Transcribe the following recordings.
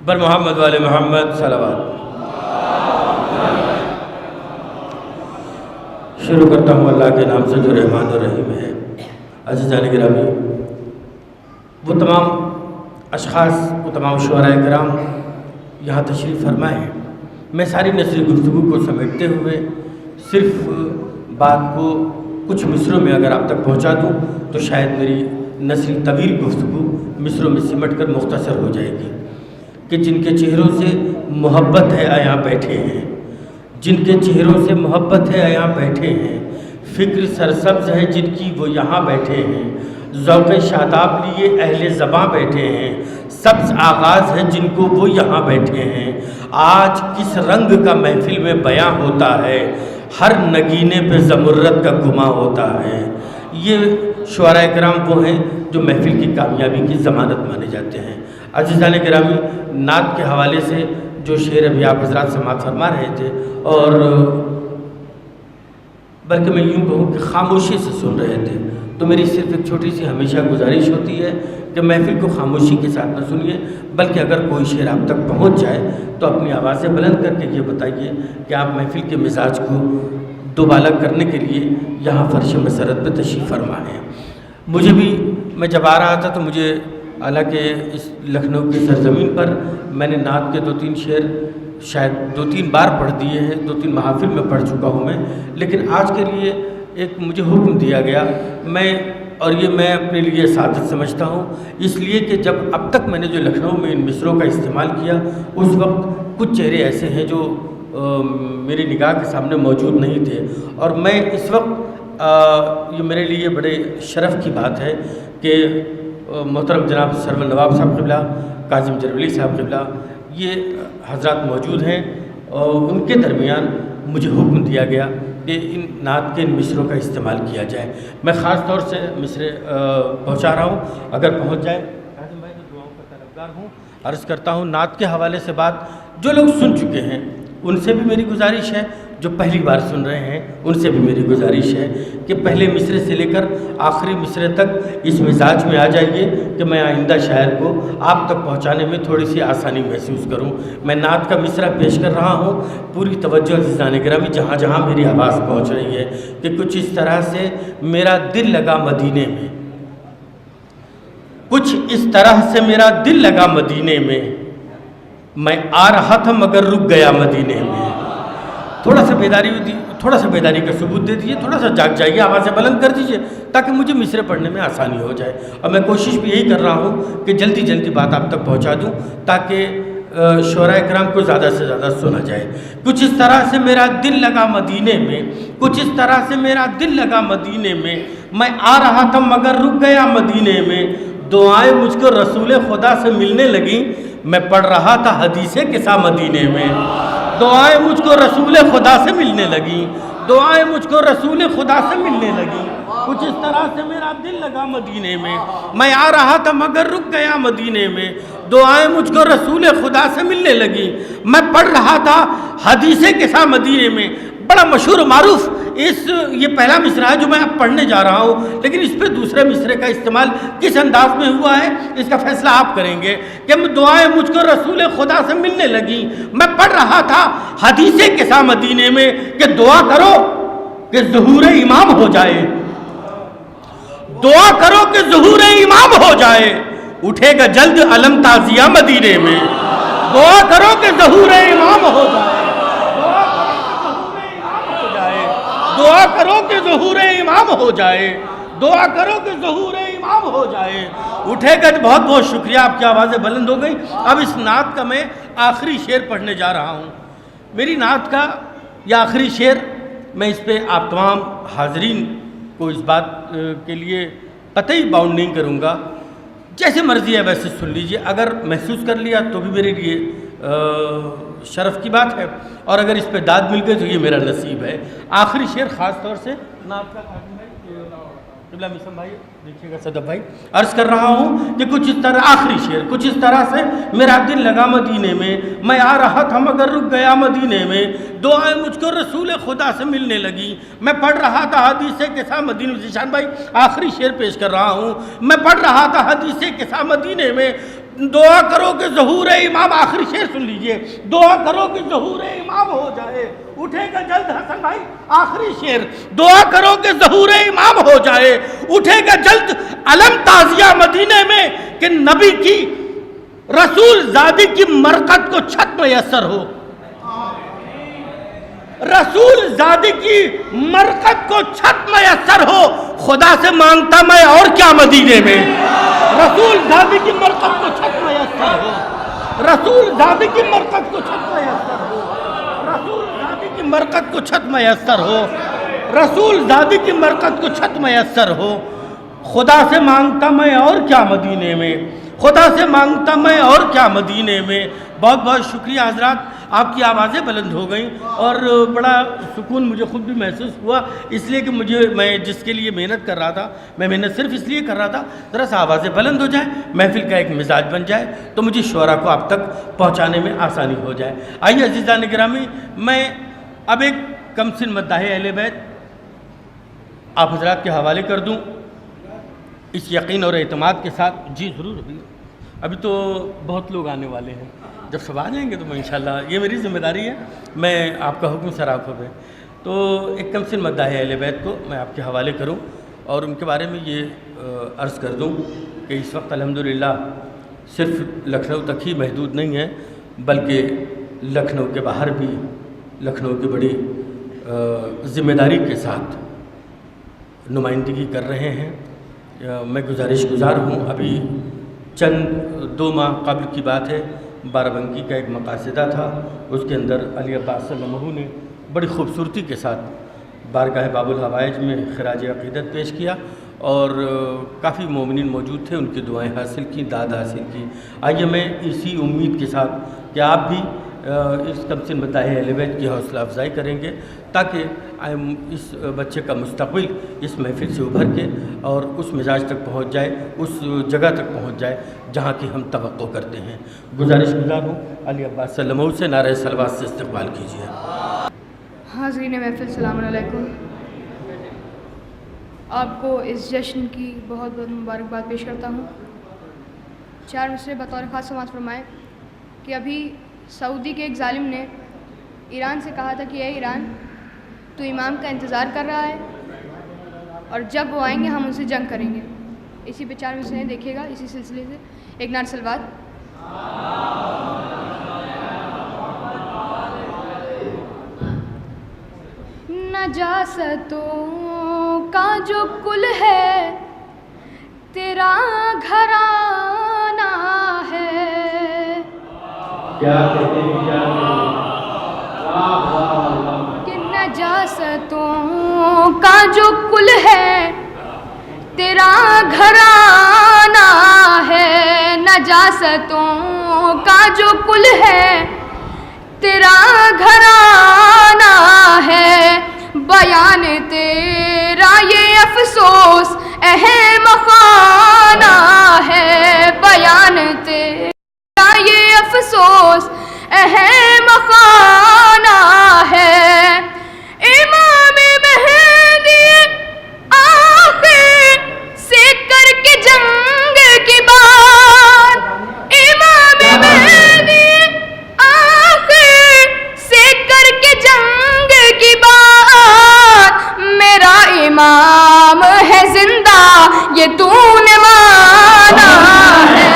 بر محمد والے محمد صلوات۔ شروع کرتا ہوں اللہ کے نام سے جو رحمان الرحیم ہے۔ عزیزان گرامی، وہ تمام اشخاص، وہ تمام شعراء کرام یہاں تشریف فرمائے ہیں۔ میں ساری نثری گفتگو کو سمیٹتے ہوئے صرف بات کو کچھ مصروں میں اگر آپ تک پہنچا دوں تو شاید میری نثری طویل گفتگو مصروں میں سمٹ کر مختصر ہو جائے گی کہ جن کے چہروں سے محبت ہے یہاں بیٹھے ہیں، جن کے چہروں سے محبت ہے یہاں بیٹھے ہیں، فکر سرسبز ہے جن کی وہ یہاں بیٹھے ہیں، ذوق شاداب لیے اہل زباں بیٹھے ہیں، سبز آغاز ہے جن کو وہ یہاں بیٹھے ہیں۔ آج کس رنگ کا محفل میں بیاں ہوتا ہے، ہر نگینے پہ زمرد کا گماں ہوتا ہے۔ یہ شعراء کرام وہ ہیں جو محفل کی کامیابی کی ضمانت مانے جاتے ہیں۔ عزیزان گرامی، نعت کے حوالے سے جو شعر ابھی آپ حضرات سماعت فرما رہے تھے، اور بلکہ میں یوں کہوں کہ خاموشی سے سن رہے تھے، تو میری صرف ایک چھوٹی سی ہمیشہ گزارش ہوتی ہے کہ محفل کو خاموشی کے ساتھ نہ سنیے، بلکہ اگر کوئی شعر آپ تک پہنچ جائے تو اپنی آوازیں بلند کر کے یہ بتائیے کہ آپ محفل کے مزاج کو دوبالا کرنے کے لیے یہاں فرش مسرت پہ تشریف فرما ہیں۔ مجھے بھی، میں جب آ رہا تھا تو مجھے، حالانکہ اس لکھنؤ کی سرزمین پر میں نے نعت کے 2-3 شعر شاید 2-3 بار پڑھ دیے ہیں، 2-3 محافل میں پڑھ چکا ہوں میں، لیکن آج کے لیے ایک مجھے حکم دیا گیا، اور یہ میں اپنے لیے سعادت سمجھتا ہوں، اس لیے کہ جب اب تک میں نے جو لکھنؤ میں ان مصروں کا استعمال کیا، اس وقت کچھ چہرے ایسے ہیں جو میری نگاہ کے سامنے موجود نہیں تھے، اور میں اس وقت یہ میرے لیے بڑے شرف کی بات ہے کہ محترم جناب سرور نواب صاحب قبلہ، کاظم جرولئی صاحب قبلہ، یہ حضرات موجود ہیں، اور ان کے درمیان مجھے حکم دیا گیا کہ ان نعت کے ان مصروں کا استعمال کیا جائے۔ میں خاص طور سے مصرے پہنچا رہا ہوں، اگر پہنچ جائے، کاظم بھائی تو دعاؤں کا طلبگار ہوں۔ عرض کرتا ہوں نعت کے حوالے سے بات جو لوگ سن چکے ہیں ان سے بھی میری گزارش ہے، جو پہلی بار سن رہے ہیں ان سے بھی میری گزارش ہے کہ پہلے مصرے سے لے کر آخری مصرے تک اس مزاج میں آ جائیے کہ میں آئندہ شاعر کو آپ تک پہنچانے میں تھوڑی سی آسانی محسوس کروں۔ میں نعت کا مصرع پیش کر رہا ہوں، پوری توجہ عزیزان گرامی جہاں جہاں میری آواز پہنچ رہی ہے، کہ کچھ اس طرح سے میرا دل لگا مدینے میں، کچھ اس طرح سے میرا دل لگا مدینے میں، میں آ رہا تھا مگر رک گیا مدینے میں۔ تھوڑا سا بیداری کا ثبوت دے دیجیے، تھوڑا سا جاگ جائیے، آوازیں بلند کر دیجیے تاکہ مجھے مصرے پڑھنے میں آسانی ہو جائے، اور میں کوشش بھی یہی کر رہا ہوں کہ جلدی جلدی بات آپ تک پہنچا دوں تاکہ شعراء کرام کو زیادہ سے زیادہ سنا جائے۔ کچھ اس طرح سے میرا دل لگا مدینے میں، کچھ اس طرح سے میرا دل لگا مدینے میں، میں آ رہا تھا مگر رک گیا مدینے میں، دعائیں مجھ کو رسول خدا سے ملنے لگیں، میں پڑھ رہا تھا حدیث قصہ مدینے میں، دعائیں مجھ کو رسول خدا سے ملنے لگیں، دعائیں مجھ کو رسول خدا سے ملنے لگیں، کچھ اس طرح سے میرا دل لگا مدینے میں، میں آ رہا تھا مگر رک گیا مدینے میں، دعائیں مجھ کو رسول خدا سے ملنے لگیں، میں پڑھ رہا تھا حدیث قصہ مدینے میں۔ بڑا مشہور و معروف یہ پہلا مصرع ہے جو میں اب پڑھنے جا رہا ہوں، لیکن اس پہ دوسرے مصرے کا استعمال کس انداز میں ہوا ہے اس کا فیصلہ آپ کریں گے کہ دعائیں مجھ کو رسول خدا سے ملنے لگیں، میں پڑھ رہا تھا حدیث قصہ مدینے میں، کہ دعا کرو کہ ظہور امام ہو جائے، دعا کرو کہ ظہور امام ہو جائے، اٹھے گا جلد علم تازیہ مدینے میں، دعا کرو کہ ظہور امام ہو جائے، دعا کرو کہ ظہور امام ہو جائے، دعا کرو کہ ظہور امام ہو جائے، اٹھے گا۔ بہت بہت شکریہ، آپ کی آوازیں بلند ہو گئی۔ اب اس نعت کا میں آخری شعر پڑھنے جا رہا ہوں۔ میری نعت کا یہ آخری شعر، میں اس پہ آپ تمام حاضرین کو اس بات کے لیے قطعی باؤنڈ نہیں کروں گا، جیسے مرضی ہے ویسے سن لیجئے، اگر محسوس کر لیا تو بھی میرے لیے شرف کی بات ہے، اور اگر اس پہ داد مل گئی تو یہ میرا نصیب ہے۔ آخری شعر خاص طور سے نعت کا قبلہ مسلم بھائی دیکھیے گا، صدف بھائی، عرض کر رہا ہوں کہ کچھ اس طرح، آخری شعر، کچھ اس طرح سے میرا دل لگا مدینے میں، میں آ رہا تھا مگر رک گیا مدینے میں، دعائیں مجھ کو رسول خدا سے ملنے لگی، میں پڑھ رہا تھا حدیث قصہ مدینے میں۔ ذیشان بھائی آخری شعر پیش کر رہا ہوں، میں پڑھ رہا تھا حدیث قصہ مدینے میں، دعا کرو کہ ظہور امام، آخری شعر سن لیجئے، دعا کرو کہ ظہور امام ہو جائے، اٹھے گا جلد حسن بھائی، آخری شعر، دعا کرو کہ ظہور امام ہو جائے، اٹھے گا جلد علم تازیہ مدینے میں، کہ نبی کی رسول زادی کی مرقد کو چھت میسر ہو، رسول زادی کی مرقد کو چھت میسر ہو، خدا سے مانگتا میں اور کیا مدینے میں، رسول زادی کی مرقد کو چھت میسر ہو، رسول زادی کی مرقد کو چھت میسر ہو، رسول زادی کی مرقد کو چھت میسر ہو، رسول زادی کی مرقد کو چھت میسر ہو، خدا سے مانگتا میں اور کیا مدینے میں، خدا سے مانگتا میں اور کیا مدینے میں۔ بہت بہت شکریہ حضرات، آپ کی آوازیں بلند ہو گئیں اور بڑا سکون مجھے خود بھی محسوس ہوا، اس لیے کہ میں جس کے لیے محنت کر رہا تھا، میں محنت صرف اس لیے کر رہا تھا ذرا سا آوازیں بلند ہو جائیں، محفل کا ایک مزاج بن جائے تو مجھے شعراء کو آپ تک پہنچانے میں آسانی ہو جائے۔ آئیے عزیزان گرامی، میں اب ایک کم سن مداح اہل بیت آپ حضرات کے حوالے کر دوں، اس یقین اور اعتماد کے ساتھ۔ جی ضرور، ابھی تو بہت لوگ آنے والے ہیں، جب سب آ جائیں گے تو میں انشاءاللہ، یہ میری ذمہ داری ہے، میں آپ کا حکم سر آنکھوں پہ۔ تو ایک کم سن مداح اہل بیت کو میں آپ کے حوالے کروں اور ان کے بارے میں یہ عرض کر دوں کہ اس وقت الحمدللہ صرف لکھنؤ تک ہی محدود نہیں ہے، بلکہ لکھنؤ کے باہر بھی لکھنؤ کی بڑی ذمہ داری کے ساتھ نمائندگی کر رہے ہیں۔ میں گزارش گزار ہوں، ابھی چند 2 ماہ قبل کی بات ہے، بارہ بنکی کا ایک مقاصدہ تھا، اس کے اندر علی عباس علمہ نے بڑی خوبصورتی کے ساتھ بارگاہ باب الحوائج میں خراج عقیدت پیش کیا اور کافی مومنین موجود تھے، ان کی دعائیں حاصل کی، داد حاصل کی۔ آئیے میں اسی امید کے ساتھ کہ آپ بھی اس کم سن مداح اہل بیت کی حوصلہ افزائی کریں گے تاکہ اس بچے کا مستقبل اس محفل سے ابھر کے اور اس مزاج تک پہنچ جائے، اس جگہ تک پہنچ جائے جہاں کی ہم توقع کرتے ہیں۔ گزارش گزار ہوں علی عباس علمہ سے نعرہ صلوات سے استقبال کیجیے۔ حاضرین محفل السلام علیکم، آپ کو اس جشن کی بہت بہت مبارکباد پیش کرتا ہوں۔ 4 مصرے بطور خاص سماعت فرمائے کہ ابھی سعودی کے ایک ظالم نے ایران سے کہا تھا کہ اے ایران، تو امام کا انتظار کر رہا ہے اور جب وہ آئیں گے ہم ان سے جنگ کریں گے۔ اسی پہ 4 مصرے دیکھیے گا، اسی سلسلے سے ایک نعت صلوات۔ نجاستوں کا جو کل ہے تیرا گھرانہ ہے، کہ نجاستوں کا جو کل ہے تیرا گھرانہ ہے، نجاستوں کا جو کل ہے تیرا گھرانہ ہے، بیان تیرا یہ افسوس اہم خانہ ہے، بیان تیرا یہ افسوس اہم خانہ ہے، امام مہدی آخر سے کر کے جنگ کی بات، امام مہدی آخر سے کر کے جنگ کی بات، میرا امام ہے زندہ یہ تو نے مانا ہے،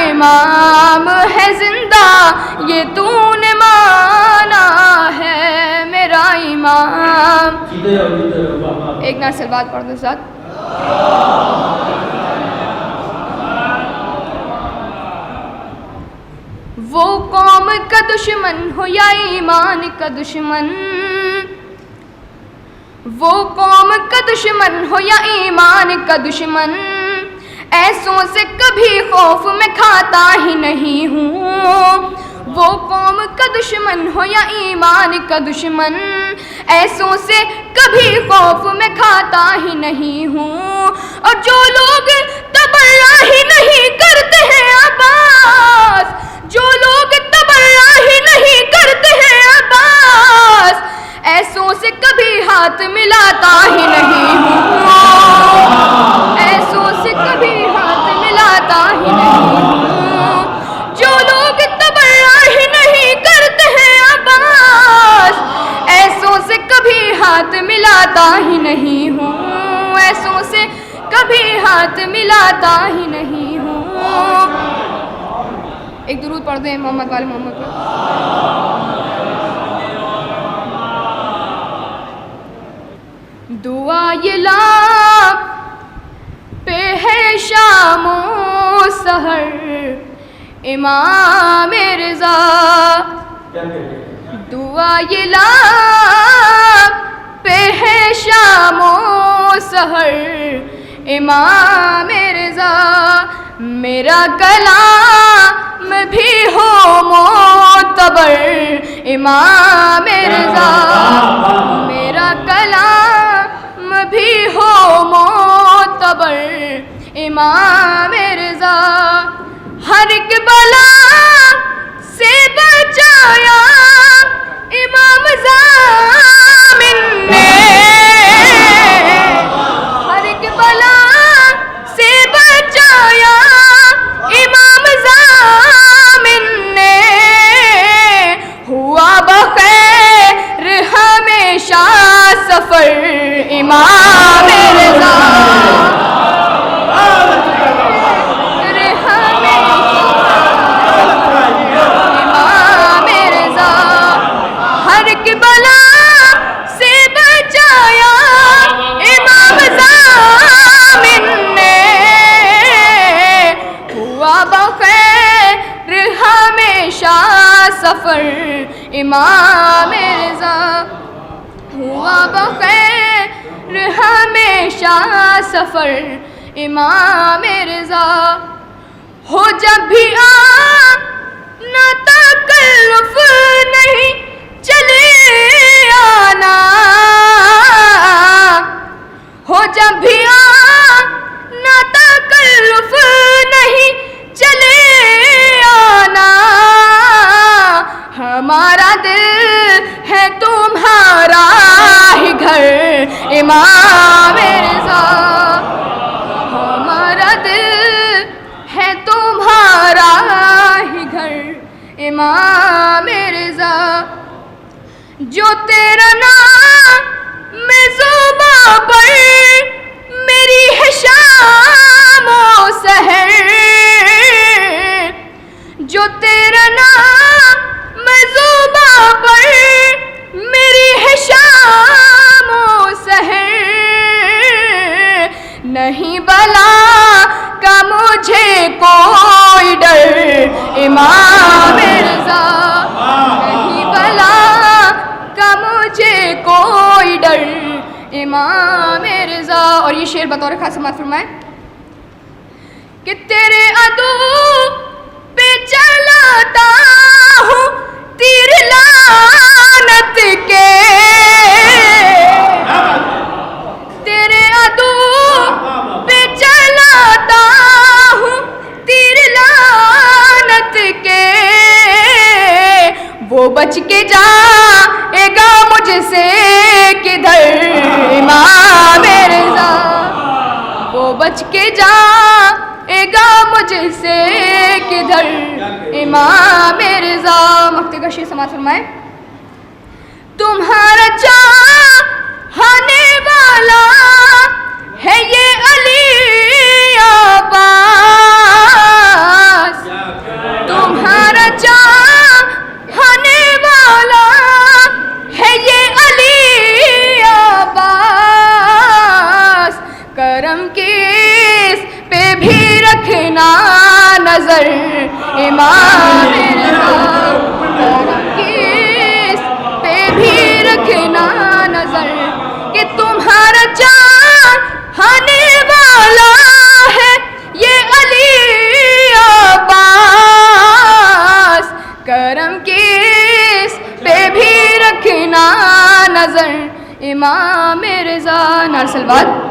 امام ہے زندہ یہ تو نے مانا ہے، میرا امام۔ ایک نعت صلوات پڑھ دو ساتھ۔ وہ قوم کا دشمن ہو یا ایمان کا دشمن، وہ قوم کا دشمن ہو یا ایمان کا دشمن، ایسوں سے کبھی خوف میں کھاتا ہی نہیں ہوں، وہ قوم کا دشمن ہو یا ایمان کا دشمن، ایسوں سے کبھی خوف میں کھاتا ہی نہیں ہوں، اور جو لوگ تبرہ ہی نہیں کرتے ہیں عباس، جو لوگ تبرہ ہی نہیں کرتے ہیں عباس، ایسوں سے کبھی ہاتھ ملاتا ہی نہیں ہوں، ایسوں سے کبھی ہاتھ ملاتا ہی نہیں ہوں، جو لوگ تبرہ ہی نہیں کرتے ہیں عباس، ایسوں سے کبھی ہاتھ ملاتا ہی نہیں ہوں، ایسوں سے کبھی ہاتھ ملاتا ہی نہیں ہوں۔ ایک درود پڑھ دیں محمد والے محمد پر۔ دعا یہ لا پہ ہے شام و سحر امام رضا، دعا یہ لا پہ ہے شام و سحر امام رضا، میرا کلام بھی ہو معتبر امام رضا، میرا کلام بھی ہو معتبر امام رضا، ہر ایک بلا سے بچایا امام ضامن نے، ہر ایک بلا سے بچایا امام ضامن نے، ہوا بخیر ہمیشہ سفر امام رضا، امام رضا، ہر ایک بلا سے بچایا امام ضامن نے، ہوا بخیر ہمیشہ سفر امام رضا، ہوا بخیر ہمیشہ سفر امام رضا، ہو جب بھی آنا تکلف نہیں چلے آنا، ہو جب بھی آنا تکلف نہیں چلے آنا، ہمارا دل ہے تمہارا ہی گھر امام رضا، ہمارا دل ہے تمہارا ہی گھر امام رضا، جو تیرا نام میں زباں پر میری ہے شام و سحر، جو تیرا نام میں زباں پر میری ہے شام و سحر، نہیں بلا کا مجھے کوئی ڈر امام رضا، نہیں بلا کا مجھے کوئی ڈر امام رضا۔ اور یہ شعر بطور خاص سماعت فرمائے کہ تیرے عدو پہ چلاتا ہوں تیر لعنت کے، تیرے عدو پہ چلاتا ہوں تیر لعنت کے، وہ بچ کے جائے گا مجھ سے کدھر امام رضا، وہ بچ کے جائے گا مجھ سے کدھر امام رضا۔ مقطع کا شعر سماعت فرمائے، تمہارا چاہنے والا ہے یہ علی عباس، تمہارا چاہنے والا ہے یہ علی عباس، کرم کس پہ بھی رکھنا نظر امام رضا، کرم کس پہ بھی رکھنا نظر، کہ تمہارا چاہنے والا ہے یہ علی عباس، کرم امام رضا نعرہ سلوات.